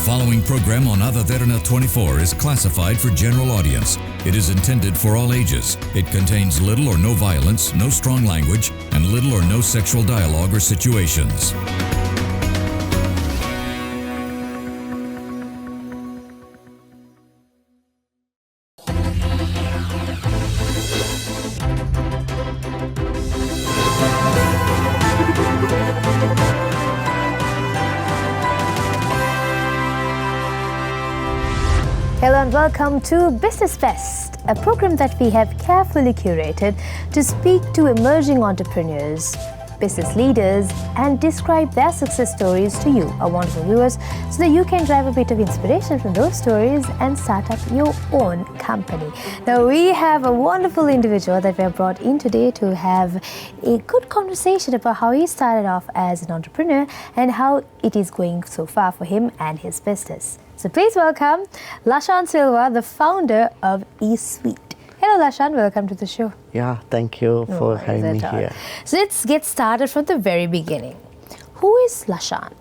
following program on Ada Derana 24 is classified for general audience. It is intended for all ages. It contains little or no violence, no strong language, and little or no sexual dialogue or situations. Hello and welcome to Business Fest, a program that we have carefully curated to speak to emerging entrepreneurs, business leaders, and describe their success stories to you, our wonderful viewers, so that you can drive a bit of inspiration from those stories and start up your own company. Now, we have a wonderful individual that we have brought in today to have a good conversation about how he started off as an entrepreneur and how it is going so far for him and his business. So please welcome Lashan Silva, the founder of eZuite. Hello Lashan, welcome to the show. Yeah, thank you for having me here. So let's get started from the very beginning. Who is Lashan?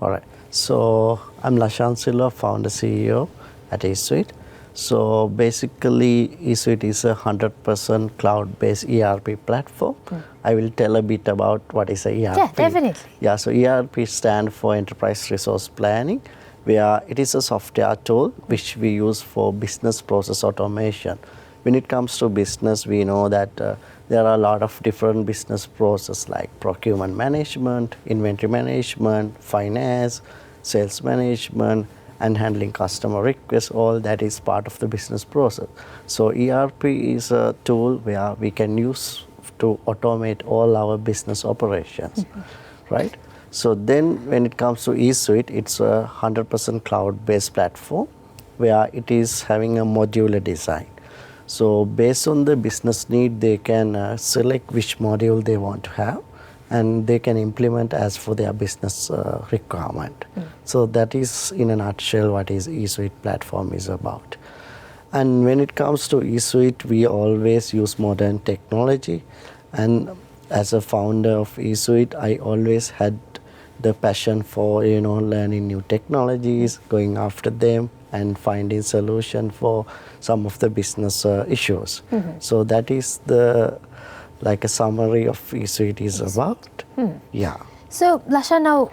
All right, so I'm Lashan Silva, founder CEO at eZuite. So basically, eZuite is a 100% cloud-based ERP platform. I will tell a bit about what is a ERP. Yeah, definitely. Yeah, so ERP stands for Enterprise Resource Planning, where it is a software tool which we use for business process automation. When it comes to business, we know that there are a lot of different business processes like procurement management, inventory management, finance, sales management, and handling customer requests. All that is part of the business process. So ERP is a tool where we can use to automate all our business operations, right? So then when it comes to eZuite, it's a 100% cloud-based platform where it is having a modular design. So based on the business need, they can select which module they want to have, and they can implement as for their business requirement. So that is in a nutshell what is eZuite platform is about. And when it comes to eZuite, we always use modern technology. And as a founder of eZuite, I always had the passion for learning new technologies, going after them, and finding solution for some of the business issues. So that is the like a summary of eZuite is about. Yeah. So Lashan, now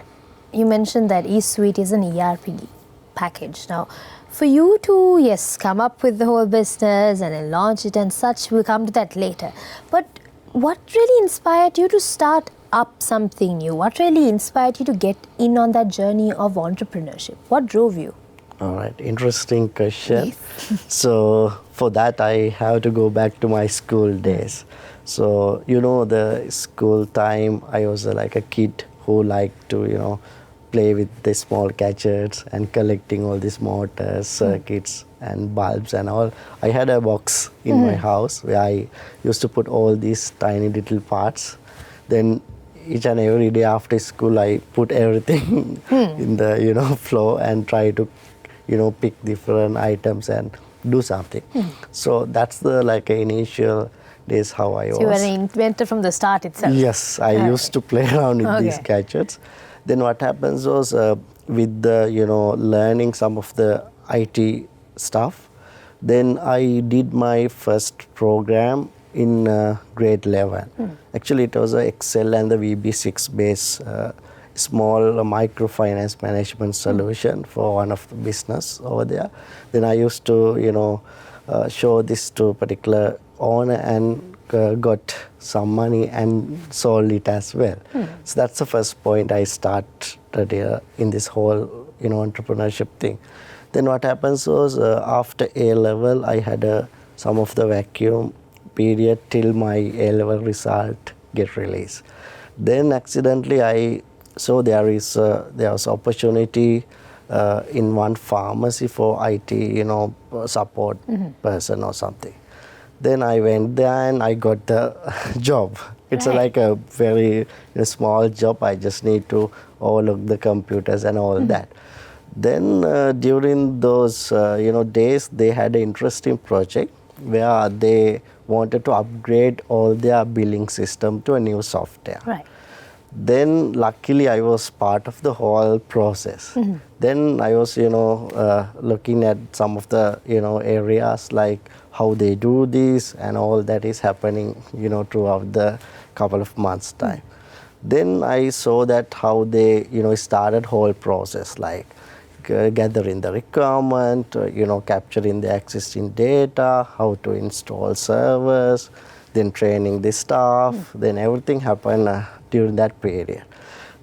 you mentioned that eZuite is an ERP package. Now, for you to come up with the whole business and then launch it and such, we'll come to that later. But what really inspired you to start up something new? What really inspired you to get in on that journey of entrepreneurship? What drove you? All right, interesting question. So for that, I have to go back to my school days. So, the school time, I was like a kid who liked to, play with the small gadgets and collecting all these motors, circuits, and bulbs and all. I had a box in my house where I used to put all these tiny little parts. Then each and every day after school, I put everything in the floor and try to pick different items and do something. So that's the initial days how I was. So you were an inventor from the start itself. Yes, I used to play around with these gadgets. Then what happens was with the learning some of the IT stuff, then I did my first program in grade 11. Actually, it was a Excel and the VB6 based small microfinance management solution for one of the business over there. Then I used to, show this to a particular owner and got some money and sold it as well. So that's the first point I started in this whole, entrepreneurship thing. Then what happens was after A level, I had some of the vacuum period till my A-level result get released. Then accidentally I saw there was opportunity in one pharmacy for IT, support person or something. Then I went there and I got the job. It's like a very small job. I just need to overlook the computers and all that. Then during those days, they had an interesting project where they wanted to upgrade all their billing system to a new software. Right. Then luckily I was part of the whole process. Then I was, looking at some of the, areas like how they do this and all that is happening, throughout the couple of months time. Then I saw that how they, started whole process like gathering the requirement, capturing the existing data, how to install servers, then training the staff, then everything happened during that period.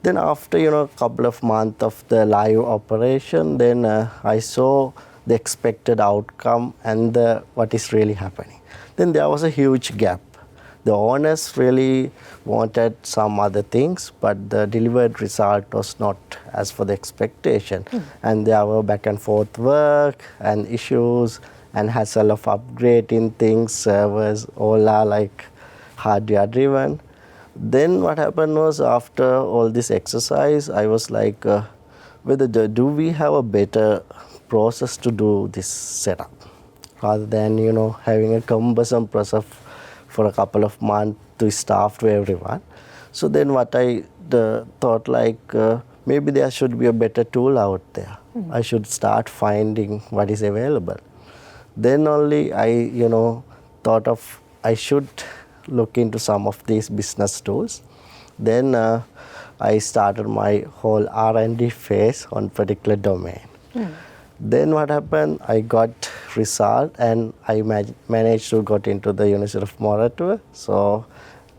Then after, a couple of months of the live operation, then I saw the expected outcome and what is really happening. Then there was a huge gap. The owners really wanted some other things, but the delivered result was not as for the expectation. And there were back and forth work and issues and hassle of upgrading things, servers, all are like hardware driven. Then what happened was after all this exercise, I was like, do we have a better process to do this setup rather than, having a cumbersome process for a couple of months to staff to everyone. So then what I thought like maybe there should be a better tool out there. I should start finding what is available. Then only I thought of I should look into some of these business tools. Then I started my whole R&D phase on particular domain. Then what happened, I got result and I managed to got into the University of Moratuwa. So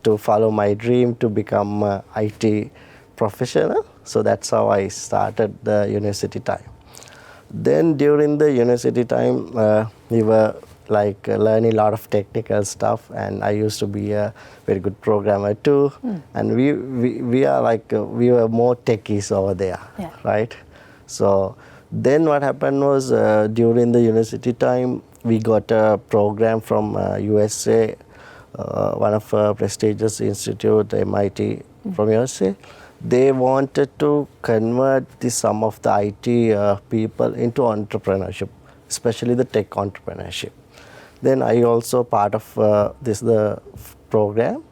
to follow my dream to become a IT professional. So that's how I started the university time. Then during the university time, we were like learning a lot of technical stuff, and I used to be a very good programmer too. And we are like we were more techies over there, right? So then what happened was during the university time, we got a program from USA, one of prestigious institute, MIT from USA. They wanted to convert some of the IT people into entrepreneurship, especially the tech entrepreneurship. Then I also part of the program.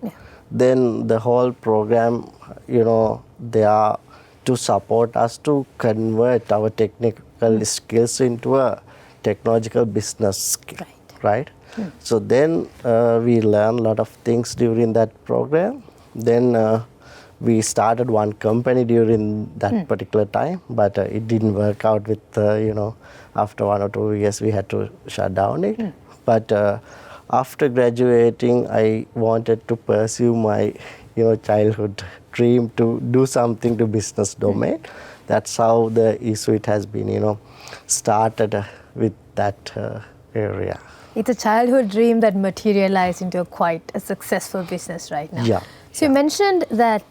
Then the whole program, they are to support us to convert our technical skills into a technological business skill, right? So then we learned a lot of things during that program. Then we started one company during that particular time, but it didn't work out with, after 1 or 2 years we had to shut down it. But after graduating, I wanted to pursue my childhood dream to do something to business domain. That's how the eZuite has been, started with that area. It's a childhood dream that materialized into quite a successful business right now. Yeah. So you mentioned that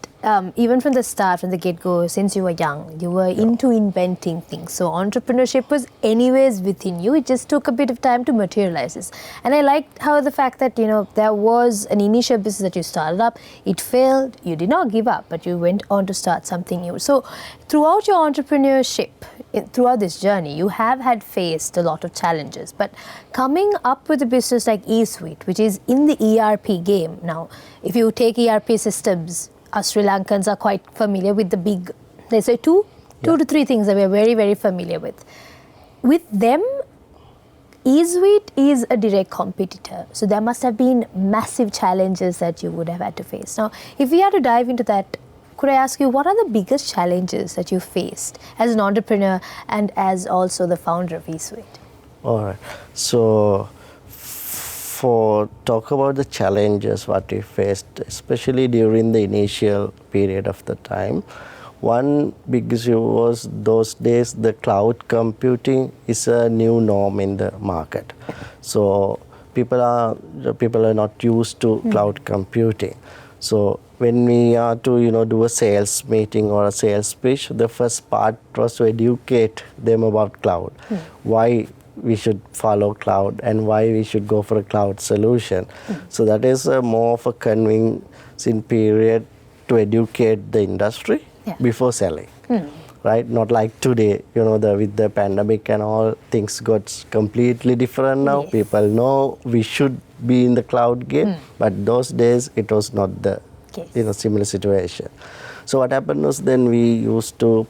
even from the start, from the get-go, since you were young, you were into inventing things. So entrepreneurship was anyways within you. It just took a bit of time to materialize this. And I liked how the fact that, there was an initial business that you started up. It failed. You did not give up, but you went on to start something new. So throughout your entrepreneurship, throughout this journey, you have faced a lot of challenges. But coming up with a business like eZuite, which is in the ERP game. Now, if you take ERP systems, us Sri Lankans are quite familiar with the big, let's say two to three things that we are very, very familiar with. With them, eZuite is a direct competitor. So there must have been massive challenges that you would have had to face. Now, if we had to dive into that, could I ask you, what are the biggest challenges that you faced as an entrepreneur and as also the founder of eZuite? All right. So for talk about the challenges what we faced, especially during the initial period of the time, one big issue was those days the cloud computing is a new norm in the market. So people are not used to cloud computing. So when we are to do a sales meeting or a sales pitch, the first part was to educate them about cloud. Why we should follow cloud and why we should go for a cloud solution. So that is more of a convincing period to educate the industry before selling. Right? Not like today, with the pandemic and all, things got completely different now. Yes. People know we should be in the cloud game, but those days it was not the similar situation. So what happened was then we used to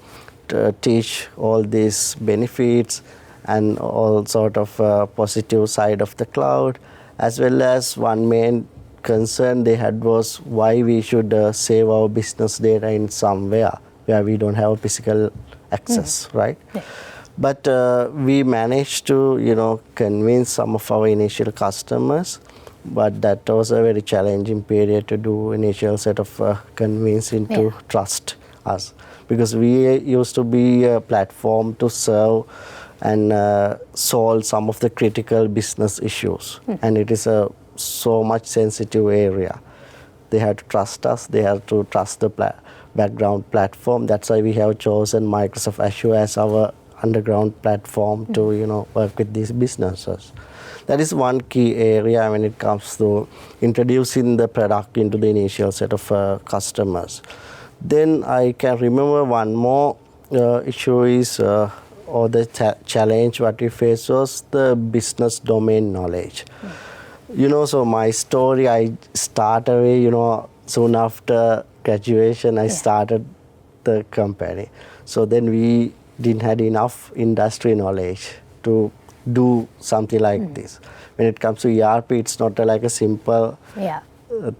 teach all these benefits and all sort of positive side of the cloud, as well as one main concern they had was why we should save our business data in somewhere where we don't have physical access, right? Yeah. But we managed to, convince some of our initial customers, but that was a very challenging period to do initial set of convincing to trust us, because we used to be a platform to serve and solve some of the critical business issues, and it is a so much sensitive area. They have to trust us, they have to trust the background platform. That's why we have chosen Microsoft Azure as our underground platform to work with these businesses. That is one key area when it comes to introducing the product into the initial set of customers. Then I can remember one more issue is or the challenge what we faced was the business domain knowledge. So my story, I started soon after graduation I started the company. So then we didn't have enough industry knowledge to do something like this. When it comes to ERP, it's not like a simple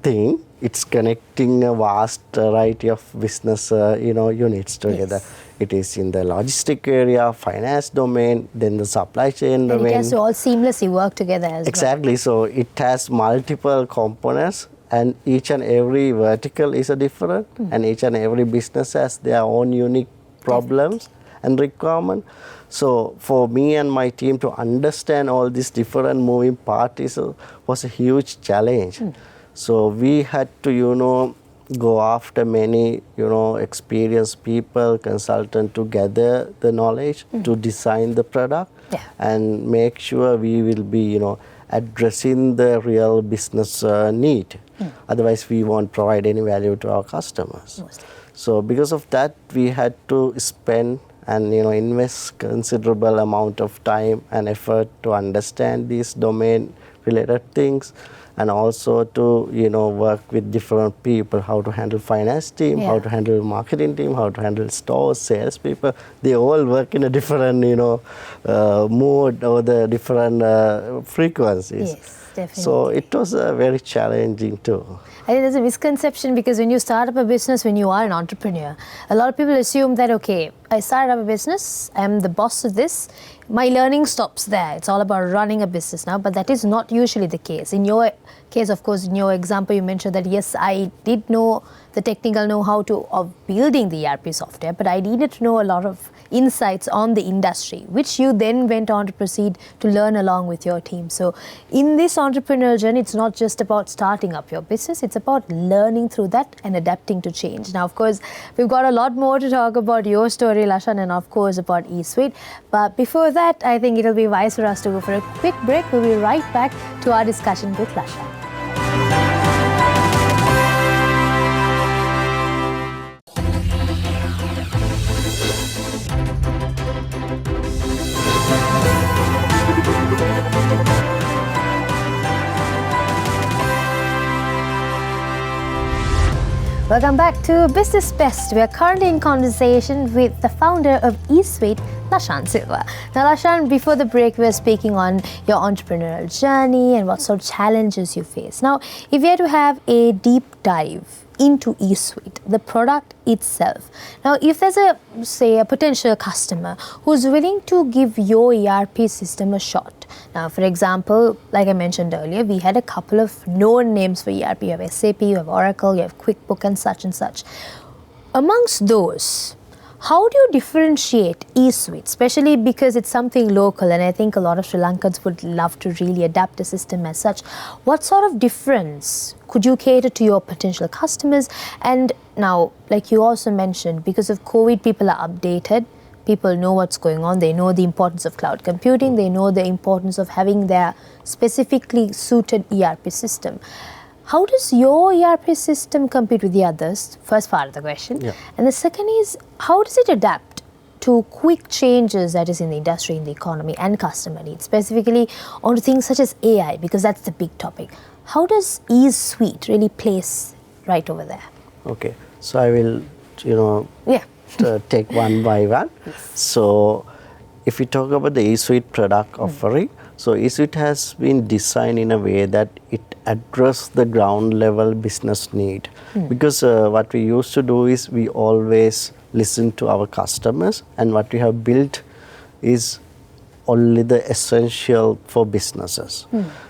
thing. It's connecting a vast variety of business units together. Yes. It is in the logistic area, finance domain, then the supply chain domain. And it has to all seamlessly work together as well. Exactly. So it has multiple components, and each and every vertical is a different, and each and every business has their own unique problems and requirement. So for me and my team to understand all these different moving parts was a huge challenge. So we had to go after many experienced people, consultants, to gather the knowledge to design the product and make sure we will be addressing the real business need. Otherwise we won't provide any value to our customers. So because of that, we had to spend and invest considerable amount of time and effort to understand these domain related things, and also to work with different people, how to handle finance team, how to handle marketing team, how to handle stores, sales people. They all work in a different mood or the different frequencies. Yes, definitely. So it was very challenging too. I think there's a misconception, because when you start up a business, when you are an entrepreneur, a lot of people assume that, okay, I started up a business, I'm the boss of this, my learning stops there. It's all about running a business now, but that is not usually the case. In your case, of course, in your example, you mentioned that, yes, I did know the technical know-how of building the ERP software, but I needed to know a lot of insights on the industry, which you then went on to proceed to learn along with your team. So in this entrepreneurial journey, it's not just about starting up your business, it's about learning through that and adapting to change. Now, of course, we've got a lot more to talk about your story, Lashan, and of course about eZuite. But before that, I think it'll be wise for us to go for a quick break. We'll be right back to our discussion with Lashan. Welcome back to Business Best. We are currently in conversation with the founder of eZuite, Lashan Silva. Now, Lashan, before the break, we were speaking on your entrepreneurial journey and what sort of challenges you face. Now, if you had to have a deep dive into eZuite, the product itself. Now, if there's a potential customer who's willing to give your ERP system a shot. Now, for example, like I mentioned earlier, we had a couple of known names for ERP. You have SAP, you have Oracle, you have QuickBook and such and such. Amongst those, how do you differentiate eZuite, especially because it's something local, and I think a lot of Sri Lankans would love to really adapt the system as such. What sort of difference could you cater to your potential customers? And now, like you also mentioned, because of COVID, people are updated. People know what's going on. They know the importance of cloud computing. They know the importance of having their specifically suited ERP system. How does your ERP system compete with the others? First part of the question. Yeah. And the second is, how does it adapt to quick changes that is in the industry, in the economy and customer needs, specifically on things such as AI, because that's the big topic. How does eZuite really place right over there? Okay, so I will Yeah. take one by one. So if we talk about the eZuite product offering, so eZuite has been designed in a way that it addresses the ground level business need. Because what we used to do is we always listen to our customers, and what we have built is only the essential for businesses.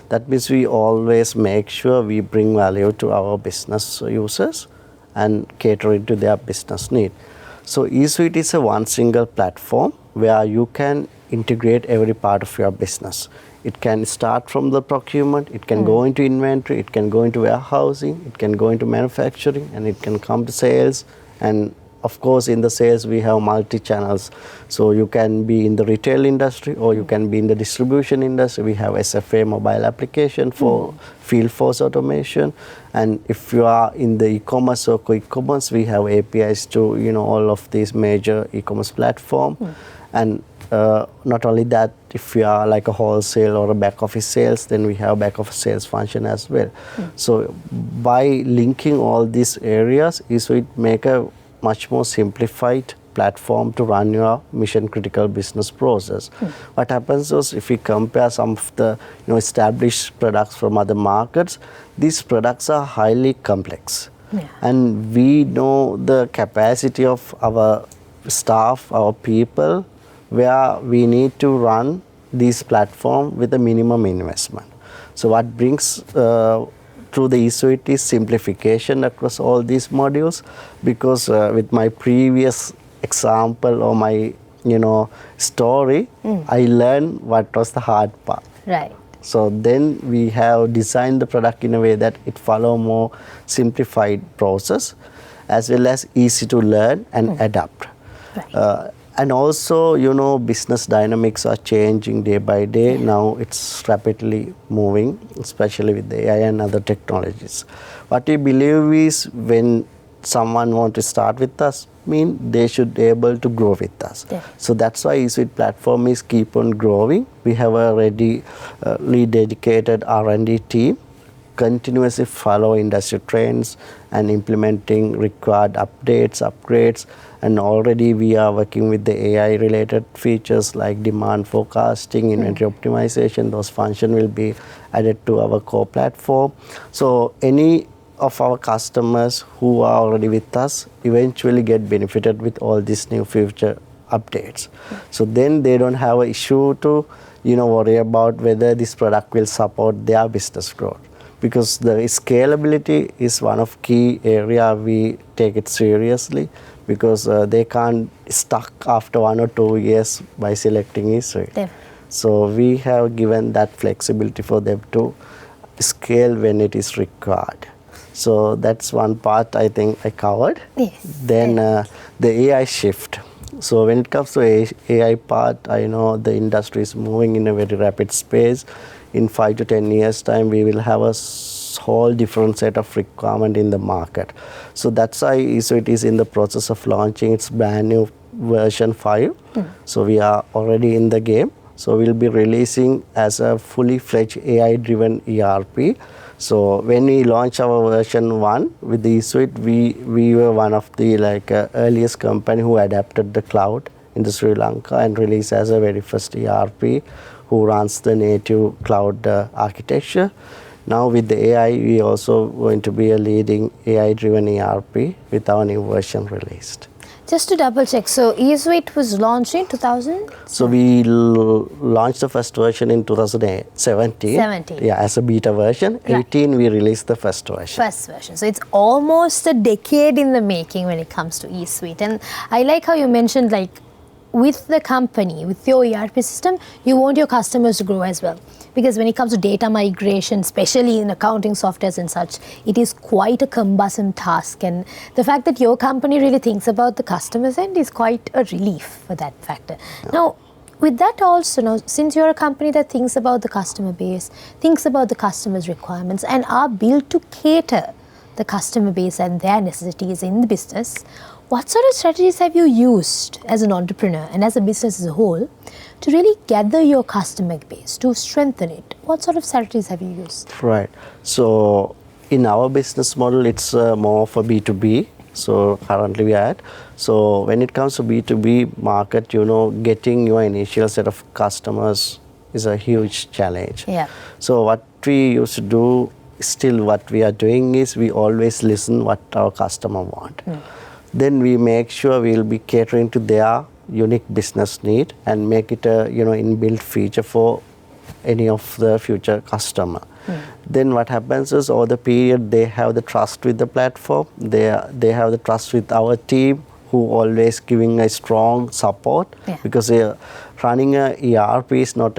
That means we always make sure we bring value to our business users and cater it to their business need. So eZuite is a one single platform where you can integrate every part of your business. It can start from the procurement, it can go into inventory, it can go into warehousing, it can go into manufacturing, and it can come to sales. And of course, in the sales, we have multi-channels. So you can be in the retail industry, or you can be in the distribution industry. We have SFA mobile application for field force automation. And if you are in the e-commerce or quick commerce, we have APIs to all of these major e-commerce platform. And not only that, if you are like a wholesale or a back office sales, then we have back office sales function as well. So by linking all these areas, eZuite make a much more simplified platform to run your mission critical business process. What happens is, if we compare some of the established products from other markets, these products are highly complex. And we know the capacity of our staff, our people, where we need to run this platform with a minimum investment. So what brings through the eZuite is simplification across all these modules, because with my previous example or my story, I learned what was the hard part. Right. So then we have designed the product in a way that it follow more simplified process, as well as easy to learn and adapt. Right. And also, business dynamics are changing day by day. Now it's rapidly moving, especially with the AI and other technologies. What we believe is, when someone wants to start with us, they should be able to grow with us. So that's why eZuite platform is keep on growing. We have a ready dedicated R&D team, continuously follow industry trends and implementing required updates, upgrades. And already we are working with the AI related features like demand forecasting, inventory optimization. Those functions will be added to our core platform. So any of our customers who are already with us eventually get benefited with all these new future updates. So then they don't have an issue to worry about whether this product will support their business growth. Because the scalability is one of key area we take it seriously, because they can't stuck after 1 or 2 years by selecting eZuite. So we have given that flexibility for them to scale when it is required. So that's one part I think I covered. Then the AI shift. So when it comes to AI part, I know the industry is moving in a very rapid space. In 5 to 10 years time, we will have a whole different set of requirement in the market. So that's why eZuite is in the process of launching its brand new version 5. So we are already in the game. So we'll be releasing as a fully fledged AI driven ERP. So when we launched our version 1 with the eZuite, we were one of the earliest company who adapted the cloud in the Sri Lanka and released as a very first ERP who runs the native cloud architecture. Now with the AI, we also going to be a leading AI-driven ERP with our new version released. Just to double check, so eZuite was launched in 2000? So we launched the first version in 2017. Yeah, as a beta version. 18 we released the first version. First version. So it's almost a decade in the making when it comes to eZuite. And I like how you mentioned, with the company, with your ERP system, you want your customers to grow as well. Because when it comes to data migration, especially in accounting softwares and such, it is quite a cumbersome task. And the fact that your company really thinks about the customer's end is quite a relief for that factor. Now, with that also, since you're a company that thinks about the customer base, thinks about the customer's requirements, and are built to cater the customer base and their necessities in the business, what sort of strategies have you used as an entrepreneur and as a business as a whole to really gather your customer base, to strengthen it? What sort of strategies have you used? Right. So in our business model, it's more for B2B. So currently we are at. So when it comes to B2B market, you know, getting your initial set of customers is a huge challenge. Yeah. So what we used to do, still what we are doing is we always listen what our customer want. Then we make sure we will be catering to their unique business need and make it a, you know, inbuilt feature for any of the future customer. Then what happens is over the period they have the trust with the platform, they have the trust with our team who always giving a strong support, because running a ERP is not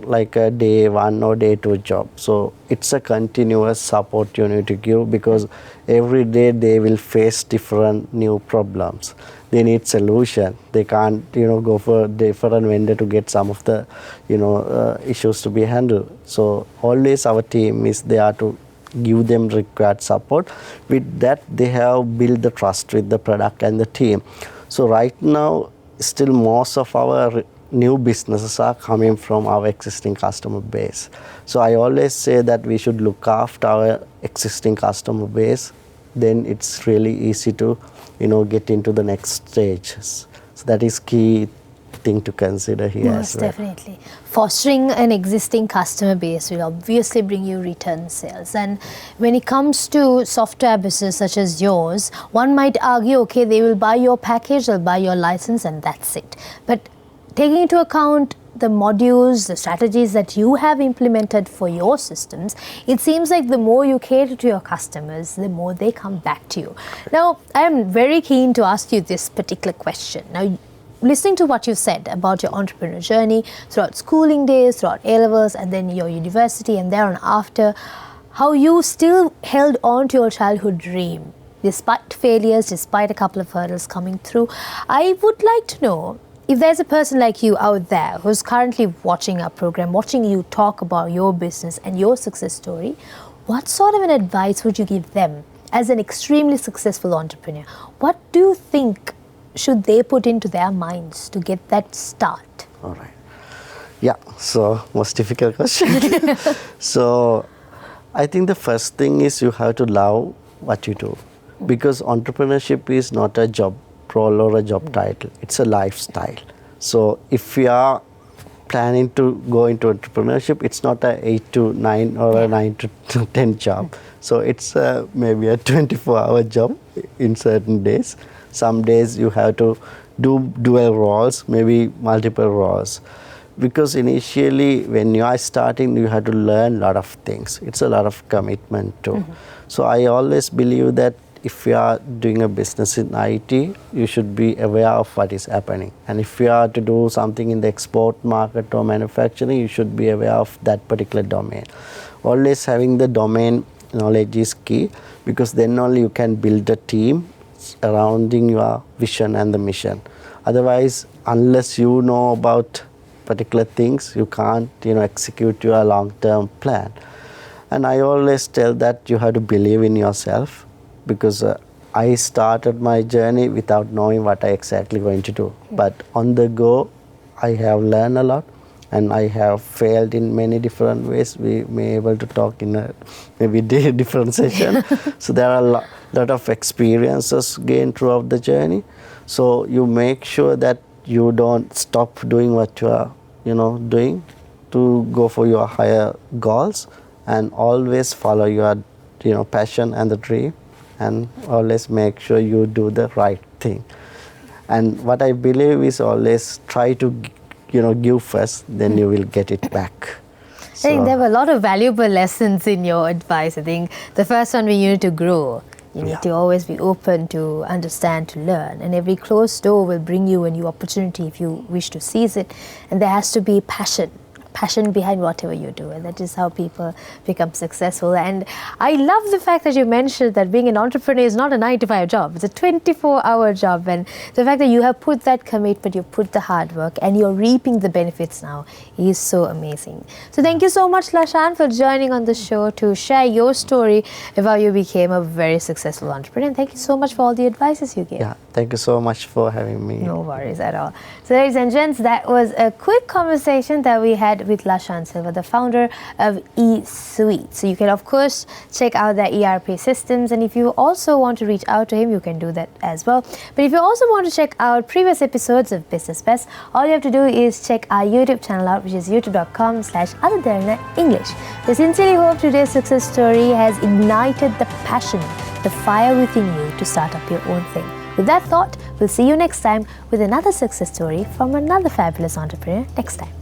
like a day one or day two job. So it's a continuous support you need to give, because every day they will face different new problems. They need solution. They can't, you know, go for a different vendor to get some of the, you know, issues to be handled. So always our team is there to give them required support. With that, they have built the trust with the product and the team. So right now, still most of our new businesses are coming from our existing customer base. So I always say that we should look after our existing customer base. Then it's really easy to, you know, get into the next stages. So that is key thing to consider here. Most definitely. Fostering an existing customer base will obviously bring you return sales. And when it comes to software business such as yours, one might argue, okay, they will buy your package, they'll buy your license, and that's it. But taking into account the modules, the strategies that you have implemented for your systems, it seems like the more you cater to your customers, the more they come back to you. Now, I am very keen to ask you this particular question. Now, listening to what you said about your entrepreneur journey throughout schooling days, throughout A-levels, and then your university, and thereon after, how you still held on to your childhood dream, despite failures, despite a couple of hurdles coming through. I would like to know, if there's a person like you out there who's currently watching our program, watching you talk about your business and your success story, what sort of an advice would you give them as an extremely successful entrepreneur? What do you think should they put into their minds to get that start? All right. Yeah, so most difficult question. So I think the first thing is you have to love what you do, because entrepreneurship is not a job role or a job title, it's a lifestyle. So if you are planning to go into entrepreneurship, it's not a 8 to 9 or a 9 to 10 job. So it's maybe a 24-hour job in certain days. Some days you have to do dual roles, maybe multiple roles. Because initially when you are starting, you have to learn a lot of things. It's a lot of commitment too. So I always believe that if you are doing a business in IT, you should be aware of what is happening. And if you are to do something in the export market or manufacturing, you should be aware of that particular domain. Always having the domain knowledge is key, because then only you can build a team surrounding your vision and the mission. Otherwise, unless you know about particular things, you can't, you know, execute your long-term plan. And I always tell that you have to believe in yourself, because I started my journey without knowing what I exactly going to do. But on the go, I have learned a lot, and I have failed in many different ways. We may able to talk in a maybe different session. So there are a lot of experiences gained throughout the journey. So you make sure that you don't stop doing what you are, you know, doing to go for your higher goals, and always follow your, you know, passion and the dream, and always make sure you do the right thing. And what I believe is always try to, you know, give first, then you will get it back. I think there were a lot of valuable lessons in your advice. I think the first one, you need to grow. You need to always be open to understand, to learn. And every closed door will bring you a new opportunity if you wish to seize it. And there has to be passion behind whatever you do, and that is how people become successful. And I love the fact that you mentioned that being an entrepreneur is not a 9-to-5 job, it's a 24-hour job, and the fact that you have put that commitment, you've put the hard work, and you're reaping the benefits now is so amazing. So thank you so much, Lashan, for joining on the show to share your story of how you became a very successful entrepreneur, and thank you so much for all the advices you gave. Yeah, Thank you so much for having me. No worries at all. So ladies and gents, that was a quick conversation that we had with Lashan Silva, the founder of eZuite. So you can of course check out their ERP systems, and if you also want to reach out to him, you can do that as well. But if you also want to check out previous episodes of Business Best, all you have to do is check our YouTube channel out, which is youtube.com/Derana English. We sincerely hope today's success story has ignited the passion, the fire within you to start up your own thing. With that thought, we'll see you next time with another success story from another fabulous entrepreneur next time.